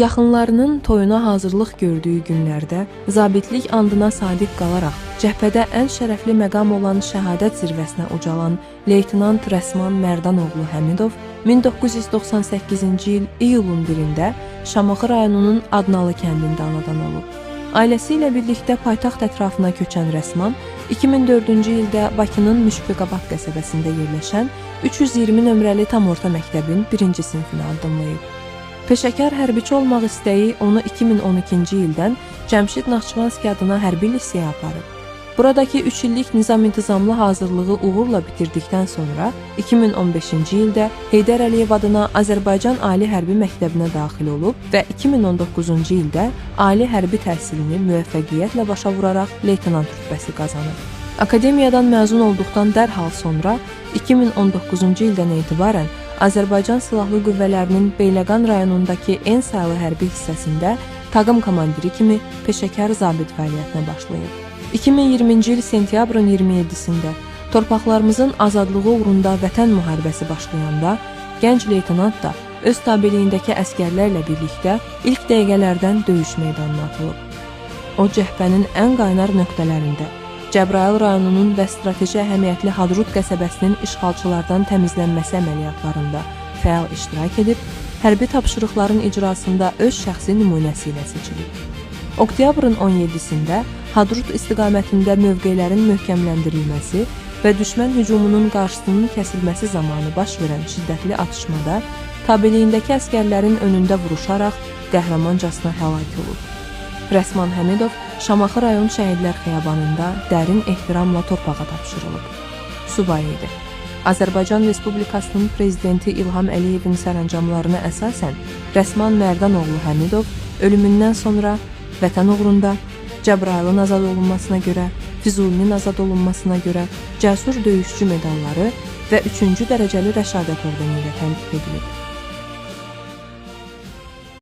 Yaxınlarının toyuna hazırlıq gördüyü günlərdə zabitlik andına sadiq qalaraq cəbhədə ən şərəfli məqam olan şəhadət zirvəsinə ucalan Leytenant Rəsman Mərdanoğlu Həmidov 1998-ci il iyulun 1-də Şamaxı rayonunun Adnalı kəndində anadan olub. Ailəsi ilə birlikdə paytaxt ətrafına köçən Rəsman 2004-cü ildə Bakının Müşfiqabad qəsəbəsində yerləşən 320 nömrəli tam orta məktəbin 1-ci sinfinə addımlayıb. Peşəkar hərbiçi olmaq istəyi onu 2012-ci ildən Cəmşid Naxçıvanski adına hərbi liseyə aparıb. Buradakı 3 illik nizam-intizamlı hazırlığı uğurla bitirdikdən sonra 2015-ci ildə Heydər Əliyev adına Azərbaycan Ali Hərbi Məktəbinə daxil olub və 2019-cu ildə ali hərbi təhsilini müvəffəqiyyətlə başa vuraraq leytenant rütbəsi qazanıb. Akademiyadan məzun olduqdan dərhal sonra 2019-cu ildən etibarən Azərbaycan Silahlı Qüvvələrinin Beyləqan rayonundakı en saylı hərbi hissəsində taqım komandiri kimi peşəkar zabit fəaliyyətinə başlayıb. 2020-ci il sentyabrın 27-sində torpaqlarımızın azadlığı uğrunda vətən müharibəsi başlayanda gənc leytenant da öz tabeliyindəki əskərlərlə birlikdə ilk dəqiqələrdən döyüş meydanına atılıb. O cəbhənin ən qaynar nöqtələrində Cəbrayıl rayonunun və strateji əhəmiyyətli Hadrut qəsəbəsinin işğalçılardan təmizlənməsi əməliyyatlarında fəal iştirak edib, hərbi tapşırıqların icrasında öz şəxsi nümunəsi ilə seçilib. Oktyabrın 17-sində Hadrut istiqamətində mövqelərin möhkəmləndirilməsi və düşmən hücumunun qarşısının kəsilməsi zamanı baş verən şiddətli atışmada tabeliyindəki əskərlərin önündə vuruşaraq qəhrəmancasına həlak olub. Rəsman Həmidov Şamaxı rayon Şəhidlər Xiyabanında dərin ehtiramla torpağa tapşırılıb. Subay idi. Azərbaycan Respublikasının Prezidenti İlham Əliyevin sərəncamlarına əsasən Rəsman Mərdanoğlu Həmidov ölümündən sonra vətən uğrunda Cəbrayılın azad olunmasına görə, Füzulinin azad olunmasına görə cəsur döyüşçü medalları və 3-cü dərəcəli rəşadət ordeni ilə təltif edilib.